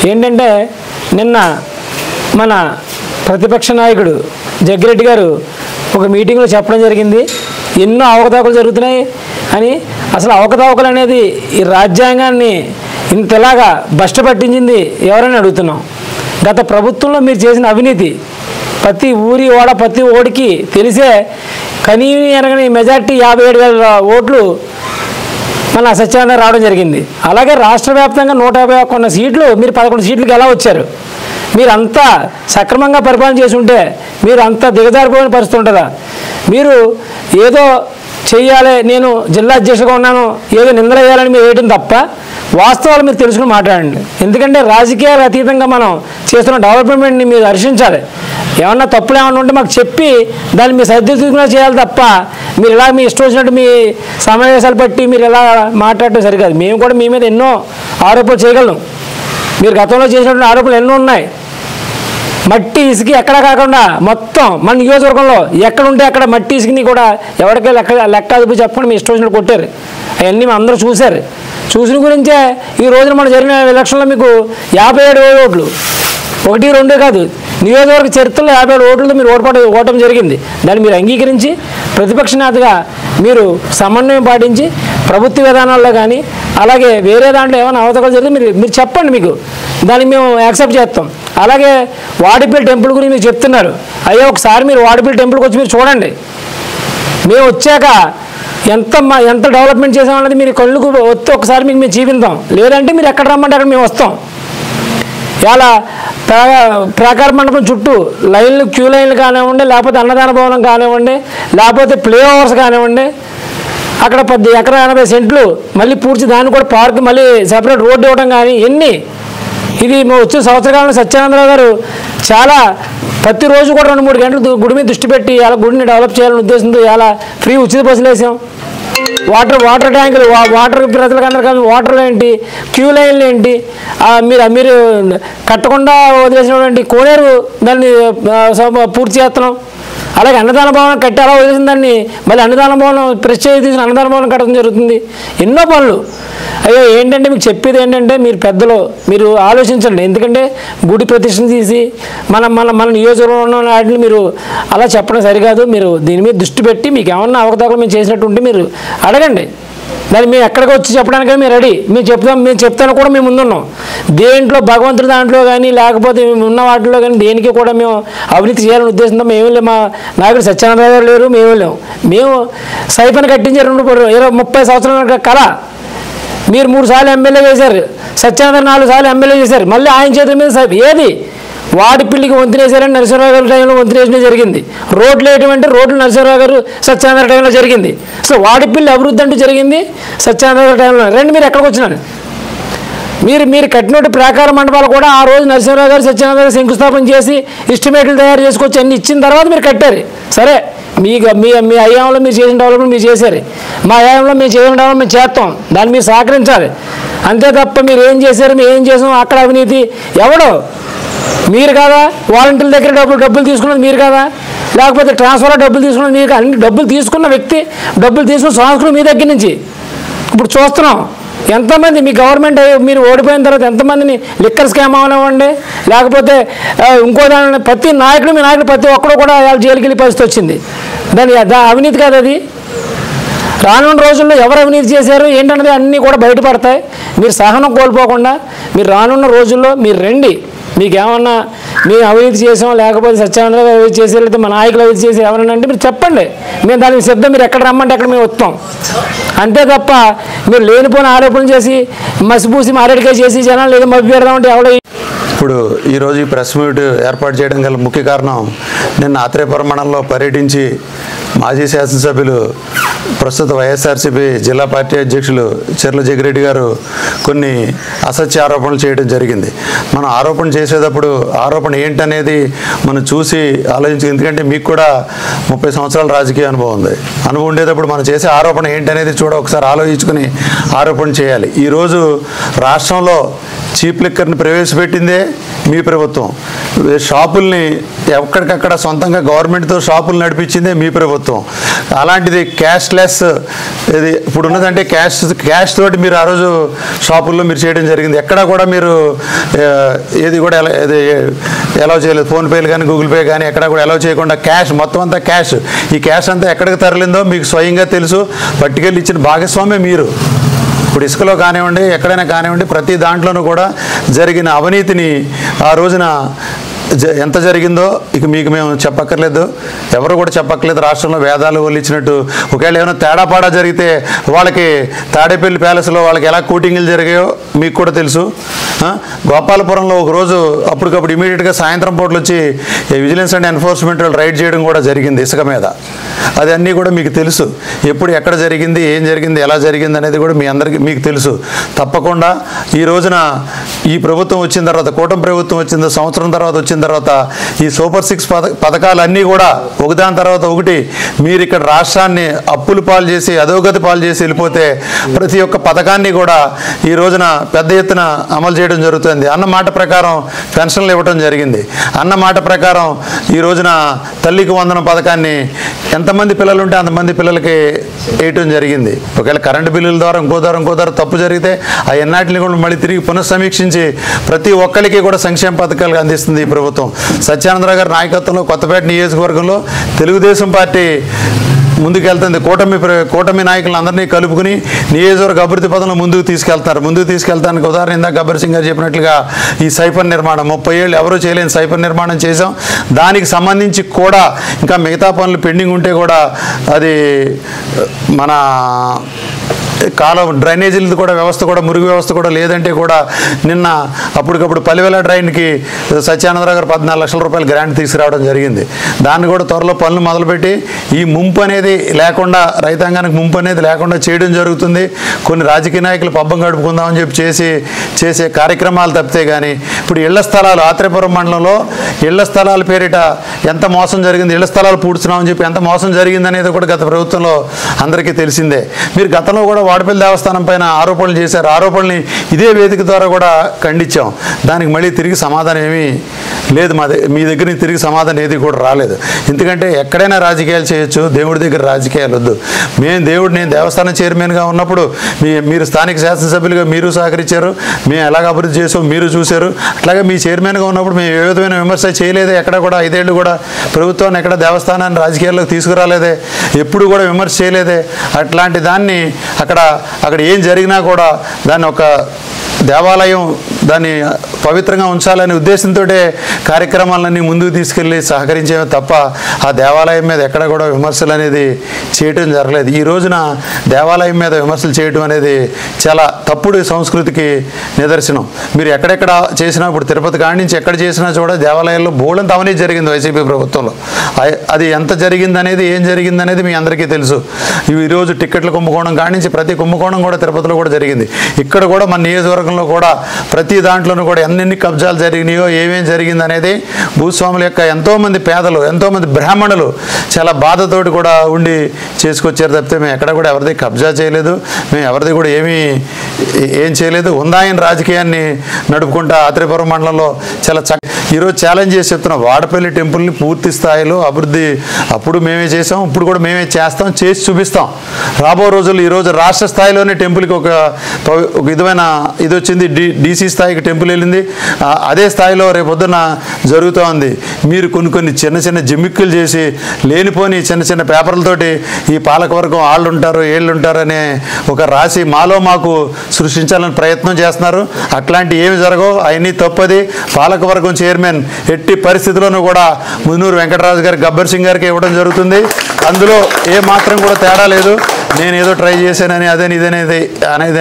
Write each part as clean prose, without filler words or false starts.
ఏంటంటే నిన్న మన ప్రతిపక్ష నాయకుడు జగ్గిరెడ్డి గారు ఒక మీటింగ్లో చెప్పడం జరిగింది, ఎన్నో అవకతవకలు జరుగుతున్నాయి అని. అసలు అవకతవకలు అనేది ఈ రాజ్యాంగాన్ని ఇంతలాగా బష్టపట్టించింది ఎవరని అడుగుతున్నాం. గత ప్రభుత్వంలో మీరు చేసిన అవినీతి ప్రతి ఊరి ప్రతి ఓడికి తెలిసే కనీని అనగానే మెజార్టీ 57,000 ఓట్లు మన సత్యానంద రావడం జరిగింది. అలాగే రాష్ట్ర వ్యాప్తంగా 151 సీట్లు మీరు 11 సీట్లకు ఎలా వచ్చారు? మీరు అంతా సక్రమంగా పరిపాలన చేసి ఉంటే మీరు అంత దిగజారిపోయిన పరిస్థితి ఉంటుందా? మీరు ఏదో చెయ్యాలి, నేను జిల్లా అధ్యక్షుడిగా ఉన్నాను, ఏదో నిందలేయాలని మీరు వేయడం తప్ప వాస్తవాలు మీరు తెలుసుకుని మాట్లాడండి. ఎందుకంటే రాజకీయాలు అతీతంగా మనం చేస్తున్న డెవలప్మెంట్ని మీరు హర్షించాలి. ఏమన్నా తప్పులు ఏమన్నా ఉంటే మాకు చెప్పి దాన్ని మీరు సరిదిద్దుకున్నా చేయాలి తప్ప మీరు ఇలా మీ ఇష్టం వచ్చినట్టు మీ సమావేశాలు బట్టి మీరు ఇలా మాట్లాడటం సరికాదు. మేము కూడా మీ మీద ఎన్నో ఆరోపణలు చేయగలం. మీరు గతంలో చేసినటువంటి ఆరోపణలు ఎన్నో ఉన్నాయి. మట్టి ఇసుక ఎక్కడ కాకుండా మొత్తం మన నియోజకవర్గంలో ఎక్కడ ఉంటే అక్కడ మట్టి ఇసుకని కూడా ఎవరికీ లెక్క అదుపు చెప్పకుండా మీ ఇష్టం వచ్చినట్టు కొట్టారు. అవన్నీ అందరూ చూశారు. చూసిన గురించే ఈ రోజున మనం జరిగిన ఎలక్షన్లో మీకు 57,000 ఓట్లు, 1, 2 కాదు, నియోజకవర్గ చరిత్రలో 57 ఓట్లతో మీరు ఓటమి జరిగింది. దాన్ని మీరు అంగీకరించి ప్రతిపక్ష నేతగా మీరు సమన్వయం పాటించి ప్రభుత్వ విధానాల్లో కానీ అలాగే వేరే దాంట్లో ఏమైనా అవతకలు జరిగితే మీరు చెప్పండి, మీకు దాన్ని మేము యాక్సెప్ట్ చేస్తాం. అలాగే వాడిపల్లి టెంపుల్ గురించి మీరు చెప్తున్నారు. అయ్యో ఒకసారి మీరు వాడిపల్లి టెంపుల్కి వచ్చి మీరు చూడండి. మేము వచ్చాక ఎంత డెవలప్మెంట్ చేసామన్నది మీరు కళ్ళుకు వస్తే ఒకసారి మీకు మేము చూపిద్దాం. లేదంటే మీరు ఎక్కడ రమ్మంటే అక్కడ మేము వస్తాం. ఇలా ప్రాకార మండపం చుట్టూ లైన్లు, క్యూ లైన్లు కానివ్వండి, లేకపోతే అన్నదాన భవనం కానివ్వండి, లేకపోతే ప్లే ఓవర్స్ కానివ్వండి, అక్కడ 10 ఎకరా 80 సెంట్లు మళ్ళీ పూర్తి దాన్ని కూడా పార్క్ మళ్ళీ సెపరేట్ రోడ్డు ఇవ్వడం కానీ ఎన్ని, ఇది వచ్చే సంవత్సరకాలంలో సత్యానందరావు గారు చాలా ప్రతిరోజు కూడా 2-3 గంటలు గుడి మీద దృష్టి పెట్టి అలా గుడిని డెవలప్ చేయాలనే ఉద్దేశంతో ఇలా ఫ్రీ ఉచిత బస్సులు వేసాం. వాటర్ ట్యాంకులు, వాటర్ ప్రజలకు అందరికీ వాటర్లు ఏంటి, క్యూ లైన్లు ఏంటి, మీరు కట్టకుండా వదిలేసినటువంటి కోనేరు దాన్ని పూర్తి చేస్తున్నాం. అలాగే అన్నదాన భవనం కట్టి అలా వదిలేసిన దాన్ని మళ్ళీ అన్నదాన భవనం ప్రెస్టేజ్ తీసిన అన్నదాన భవనం కట్టడం జరుగుతుంది. ఎన్నో పనులు. అయ్యో ఏంటంటే మీకు చెప్పేది ఏంటంటే మీరు పెద్దలు మీరు ఆలోచించండి. ఎందుకంటే గుడి ప్రతిష్టను తీసి మన నియోజకవర్గంలో ఉన్న వాటిని మీరు అలా చెప్పడం సరికాదు. మీరు దీని మీద దృష్టి పెట్టి మీకు ఏమన్నా అవకతవకలు మేము చేసినట్టు ఉంటే మీరు అడగండి. దాన్ని మేము ఎక్కడికి వచ్చి చెప్పడానికి మేము రెడీ. మేము చెప్తాను కూడా మేము ముందున్నాం. దేంట్లో భగవంతుడి దాంట్లో కానీ లేకపోతే మేము ఉన్న వాటిలో కానీ దేనికి కూడా మేము అవినీతి చేయాలని ఉద్దేశంతో మేము లేము. మా నాయకుడు సత్యానందరావు గారు లేరు, మేము లేము. మేము సైపన్ కట్టించే 30 సంవత్సరాల కళ. మీరు 3 సార్లు ఎమ్మెల్యే చేశారు, సత్యానందరావు 4 సార్లు ఎమ్మెల్యే చేశారు. మళ్ళీ ఆయన చేతుల మీద ఏది వాడిపల్లికి వంతునేసారని నరసింహరావు గారి టైంలో వంతునేసిన జరిగింది. రోడ్లు వేయటమంటే రోడ్లు నరసింహరావు గారు సత్యానందరావు టైంలో జరిగింది. సో వాడిపల్లి అభివృద్ధి అంటూ జరిగింది సత్యానందరావు టైంలో. రండి మీరు ఎక్కడికి వచ్చినారు. మీరు కట్టినట్టు ప్రాకార మండపాలు కూడా ఆ రోజు నరసింహరావు గారు సత్యానందరావు గారు శంకుస్థాపన చేసి ఎస్టిమేట్లు తయారు చేసుకొచ్చి అన్ని ఇచ్చిన తర్వాత మీరు కట్టారు. సరే మీ అయ్యాంలో మీరు చేసిన డెవలప్మెంట్ మీరు చేశారు, మా అయ్యాంలో మేము చేసిన డెవలప్మెంట్ మేము చేస్తాం. దాన్ని మీరు సహకరించాలి. అంతే తప్ప మీరు ఏం చేశారు, మేము ఏం చేసాం, అక్కడ అవినీతి ఎవడో మీరు కాదా? వాలంటీర్ల దగ్గర డబ్బులు తీసుకున్నది మీరు కాదా? లేకపోతే ట్రాన్స్ఫర్లో డబ్బులు తీసుకున్నది మీరు? అన్ని డబ్బులు తీసుకున్న వ్యక్తి, డబ్బులు తీసుకున్న సంస్కృతి మీ దగ్గర నుంచి ఇప్పుడు చూస్తున్నాం. ఎంతమంది మీ గవర్నమెంట్ మీరు ఓడిపోయిన తర్వాత ఎంతమందిని లిక్కర్ స్కామ్ అవనివ్వండి, లేకపోతే ఇంకో దాని ప్రతి నాయకుడు మీ నాయకుడు ప్రతి ఒక్కడు కూడా జైలుకి వెళ్ళే పరిస్థితి వచ్చింది. దాని అవినీతి కాదు అది. రానున్న రోజుల్లో ఎవరు అవినీతి చేశారు ఏంటన్నది అన్నీ కూడా బయటపడతాయి. మీరు సహనం కోల్పోకుండా మీరు రానున్న రోజుల్లో మీరు రండి. మీకేమన్నా మేము అవినీతి చేసాం, లేకపోతే సత్యానందరావు అవినీతి చేసి, లేకపోతే మా నాయకులు అవినీతి చేసి ఎవరన్నా అంటే మీరు చెప్పండి. మేము దానికి సిద్ధం. మీరు ఎక్కడ రమ్మంటే అక్కడ మేము వస్తాం. అంతే తప్ప మీరు లేనిపోయిన ఆరోపణలు చేసి మసిపూసి మారేడుకాయ చేసి జనాలు ఏదో మభ్య పెడదామంటే ఎవడో. ఇప్పుడు ఈరోజు ఈ ప్రెస్ మీట్ ఏర్పాటు చేయడం గల ముఖ్య కారణం, నిన్న ఆత్రేయపురం మండలంలో పర్యటించి మాజీ శాసనసభ్యులు ప్రస్తుత వైఎస్ఆర్సీపీ జిల్లా పార్టీ అధ్యక్షులు చెర్ల జగ్గిరెడ్డి గారు కొన్ని అసత్య ఆరోపణలు చేయడం జరిగింది. మనం ఆరోపణ చేసేటప్పుడు ఆరోపణ ఏంటనేది మనం చూసి ఆలోచించి, ఎందుకంటే మీకు కూడా 30 సంవత్సరాల రాజకీయ అనుభవం ఉంది. అనుభవం ఉండేటప్పుడు మనం చేసే ఆరోపణ ఏంటనేది ఒకసారి ఆలోచించుకుని ఆరోపణ చేయాలి. ఈరోజు రాష్ట్రంలో చీప్ లిక్కర్ని ప్రవేశపెట్టిందే మీ ప్రభుత్వం. షాపుల్ని ఎక్కడికక్కడ సొంతంగా గవర్నమెంట్తో షాపులు నడిపించిందే మీ ప్రభుత్వం. ప్రభుత్వం. అలాంటిది క్యాష్లెస్ ఇది ఇప్పుడు ఉన్నదంటే క్యాష్ తోటి మీరు ఆ రోజు షాపుల్లో మీరు చేయడం జరిగింది. ఎక్కడా కూడా మీరు ఏది కూడా అలౌ చేయలేదు. ఫోన్పేలు కానీ గూగుల్ పే కానీ ఎక్కడా కూడా అలౌ చేయకుండా క్యాష్, మొత్తం అంతా క్యాష్. ఈ క్యాష్ అంతా ఎక్కడికి తరలిందో మీకు స్వయంగా తెలుసు. పట్టుకెళ్ళి ఇచ్చిన భాగస్వామ్యం మీరు. ఇప్పుడు ఇసుకలో కానివ్వండి, ఎక్కడైనా కానివ్వండి, ప్రతి దాంట్లోనూ కూడా జరిగిన అవినీతిని ఆ రోజున ఎంత జరిగిందో ఇక మీకు మేము చెప్పక్కర్లేదు, ఎవరు కూడా చెప్పక్కర్లేదు. రాష్ట్రంలో వేదాలు వల్లించినట్టు ఒకవేళ ఏమైనా తేడాపాడా జరిగితే వాళ్ళకి తాడేపల్లి ప్యాలెస్లో వాళ్ళకి ఎలా కూటింగ్లు జరిగాయో మీకు కూడా తెలుసు. గోపాలపురంలో ఒకరోజు అప్పటికప్పుడు ఇమీడియట్గా సాయంత్రం పూటలు వచ్చి విజిలెన్స్ అండ్ ఎన్ఫోర్స్మెంట్ వాళ్ళు రైడ్ చేయడం కూడా జరిగింది ఇసుక మీద. అది అన్నీ కూడా మీకు తెలుసు. ఎప్పుడు ఎక్కడ జరిగింది, ఏం జరిగింది, ఎలా జరిగింది అనేది కూడా మీ అందరికీ మీకు తెలుసు. తప్పకుండా ఈ రోజున ఈ ప్రభుత్వం వచ్చిన తర్వాత, కూటమి ప్రభుత్వం వచ్చిన సంవత్సరం తర్వాత వచ్చిన తర్వాత ఈ సూపర్ 6 పథకాలన్నీ కూడా ఒకదాని తర్వాత ఒకటి మీరు ఇక్కడ రాష్ట్రాన్ని అప్పులు పాలు చేసి అధోగతి పాలు చేసి వెళ్ళిపోతే ప్రతి ఒక్క పథకాన్ని కూడా ఈ రోజున పెద్ద ఎత్తున అమలు చేయడం జరుగుతుంది. అన్న మాట ప్రకారం పెన్షన్లు ఇవ్వడం జరిగింది. అన్న మాట ప్రకారం ఈ రోజున తల్లికి వందనం పథకాన్ని ఎంతమంది పిల్లలు ఉంటే అంతమంది పిల్లలకి వేయటం జరిగింది. ఒకవేళ కరెంటు బిల్లుల ద్వారా ఇంకో ద్వారా తప్పు జరిగితే ఆ ఎన్నాటిని కూడా మళ్ళీ తిరిగి పునఃసమీక్షించి ప్రతి ఒక్కరికి కూడా సంక్షేమ పథకాలు అందిస్తుంది ఈ ప్రభుత్వం. సత్యానందరావు గారి నాయకత్వంలో కొత్తపేట నియోజకవర్గంలో తెలుగుదేశం పార్టీ ముందుకెళ్తుంది. కూటమి నాయకులందరినీ కలుపుకుని నియోజకవర్గ అభివృద్ధి పదంలో ముందుకు తీసుకెళ్తానికి ఉదాహరణ ఇందాక గబ్బర్ సింగ్ గారు చెప్పినట్లుగా ఈ సైఫర్ నిర్మాణం 30 ఏళ్ళు ఎవరూ చేయలేని సైఫర్ నిర్మాణం చేసాం. దానికి సంబంధించి కూడా ఇంకా మిగతా పనులు పెండింగ్ ఉంటే కూడా అది మన కాలం డ్రైనేజీలది కూడా వ్యవస్థ కూడా మురుగు వ్యవస్థ కూడా లేదంటే కూడా నిన్న అప్పటికప్పుడు పలివెల డ్రైన్కి సత్యానందరావు గారు 14 లక్షల రూపాయలు గ్రాంట్ తీసుకురావడం జరిగింది. దాన్ని కూడా త్వరలో పనులు మొదలుపెట్టి ఈ ముంపు అనేది లేకుండా, రైతాంగానికి ముంపు అనేది లేకుండా చేయడం జరుగుతుంది. కొన్ని రాజకీయ నాయకులు పబ్బం గడుపుకుందామని చెప్పి చేసే కార్యక్రమాలు తప్పితే కానీ ఇప్పుడు ఇళ్ల స్థలాలు ఆత్రేయపురం మండలంలో ఇళ్ల స్థలాల పేరిట ఎంత మోసం జరిగింది, ఇళ్ల స్థలాలు పూడ్చున్నామని చెప్పి ఎంత మోసం జరిగింది అనేది కూడా గత ప్రభుత్వంలో అందరికీ తెలిసిందే. మీరు గతంలో కూడా వాడపల్లి దేవస్థానం పైన ఆరోపణలు చేశారు. ఆరోపణల్ని ఇదే వేదిక ద్వారా కూడా ఖండించాం. దానికి మళ్ళీ తిరిగి సమాధానం ఏమీ లేదు. మీ దగ్గర నుంచి తిరిగి సమాధానం ఏది కూడా రాలేదు. ఎందుకంటే ఎక్కడైనా రాజకీయాలు చేయొచ్చు, దేవుడి దగ్గర రాజకీయాలు వద్దు. నేను దేవస్థానం చైర్మన్గా ఉన్నప్పుడు మీరు స్థానిక శాసనసభ్యులుగా మీరు సహకరించారు, మేము ఎలాగ అభివృద్ధి చేసాం మీరు చూశారు. అట్లాగే మీ చైర్మన్గా ఉన్నప్పుడు మేము ఏ విధమైన విమర్శ చేయలేదే. ఎక్కడ కూడా 5 ఏళ్ళు కూడా ప్రభుత్వాన్ని ఎక్కడ దేవస్థానాన్ని రాజకీయాల్లోకి తీసుకురాలేదే, ఎప్పుడు కూడా విమర్శ చేయలేదే. అట్లాంటి దాన్ని అక్కడ ఏం జరిగినా కూడా దాన్ని ఒక దేవాలయం దాన్ని పవిత్రంగా ఉంచాలనే ఉద్దేశంతో కార్యక్రమాలన్నీ ముందుకు తీసుకెళ్ళి సహకరించేవి తప్ప ఆ దేవాలయం మీద ఎక్కడ కూడా విమర్శలు అనేది చేయటం జరగలేదు. ఈ రోజున దేవాలయం మీద విమర్శలు చేయటం అనేది చాలా తప్పుడు సంస్కృతికి నిదర్శనం. మీరు ఎక్కడెక్కడ చేసినా ఇప్పుడు తిరుపతి కాడి నుంచి ఎక్కడ చేసినా చూడ దేవాలయాల్లో బోళంత అవినీతి జరిగింది వైసీపీ ప్రభుత్వంలో. అది ఎంత జరిగిందనేది ఏం జరిగిందనేది మీ అందరికీ తెలుసు. ఈరోజు టిక్కెట్ల కుంభకోణం కాడి నుంచి ప్రతి కుంభకోణం కూడా తిరుపతిలో కూడా జరిగింది. ఇక్కడ కూడా మన నియోజకవర్గంలో కూడా ప్రతి దాంట్లోనూ కూడా ఎన్ని కబ్జాలు జరిగినాయో ఏమేం జరిగింది అనేది భూస్వాముల యొక్క ఎంతోమంది పేదలు ఎంతోమంది బ్రాహ్మణులు చాలా బాధతోటి కూడా ఉండి చేసుకొచ్చారు తప్పితే మేము ఎక్కడ కూడా ఎవరిది కబ్జా చేయలేదు, మేము ఎవరిది కూడా ఏం చేయలేదు. ఉందాయని రాజకీయాన్ని నడుపుకుంటా ఆత్రేయపురం మండలంలో చాలా ఈరోజు ఛాలెంజ్ చేసి చెప్తున్నాం. వాడపల్లి టెంపుల్ని పూర్తి స్థాయిలో అభివృద్ధి అప్పుడు మేమే చేసాం, ఇప్పుడు కూడా మేమే చేస్తాం, చేసి చూపిస్తాం. రాబో రోజుల్లో ఈరోజు రాష్ట్ర స్థాయిలోనే టెంపుల్కి ఒక విధమైన ఇది వచ్చింది. డీసీ స్థాయికి టెంపుల్ వెళ్ళింది. అదే స్థాయిలో రేపొద్దున జరుగుతూ ఉంది. మీరు కొన్ని చిన్న జిమ్మిక్కులు చేసి లేనిపోని చిన్న పేపర్లతోటి ఈ పాలకవర్గం వాళ్ళు ఉంటారు ఏళ్ళు ఉంటారు అనే ఒక రాసి మాకు సృష్టించాలని ప్రయత్నం చేస్తున్నారు. అట్లాంటి ఏమి జరగవు, అవన్నీ తప్పది. పాలకవర్గం చైర్మన్ ఎట్టి పరిస్థితుల్లోనూ కూడా మున్నూరు వెంకటరాజు గారి గబ్బర్ సింగ్ గారికి ఇవ్వడం జరుగుతుంది. అందులో ఏ మాత్రం కూడా తేడా లేదు. నేను ఏదో ట్రై చేశానని ఇదనేది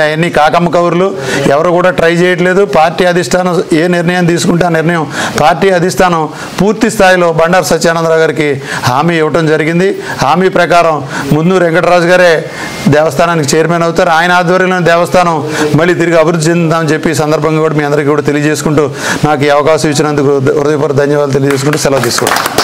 అవన్నీ కాకమ్మ కబుర్లు. ఎవరు కూడా ట్రై చేయట్లేదు. పార్టీ అధిష్టానం ఏ నిర్ణయం తీసుకుంటే ఆ నిర్ణయం పార్టీ అధిష్టానం పూర్తి స్థాయిలో బండారు సత్యానందరావు గారికి హామీ ఇవ్వటం జరిగింది. హామీ ప్రకారం మున్నూరు వెంకటరాజు గారే దేవస్థానానికి చైర్మన్ అవుతారు. ఆయన ఆధ్వర్యంలో దేవస్థానం మళ్ళీ తిరిగి అభివృద్ధి చెందుతామని చెప్పి ఈ సందర్భంగా కూడా మీ అందరికీ కూడా తెలియజేసుకుంటూ నాకు ఈ అవకాశం ఇచ్చినందుకు హృదయపూర్వక ధన్యవాదాలు తెలియజేసుకుంటూ సెలవు తీసుకుంటాను.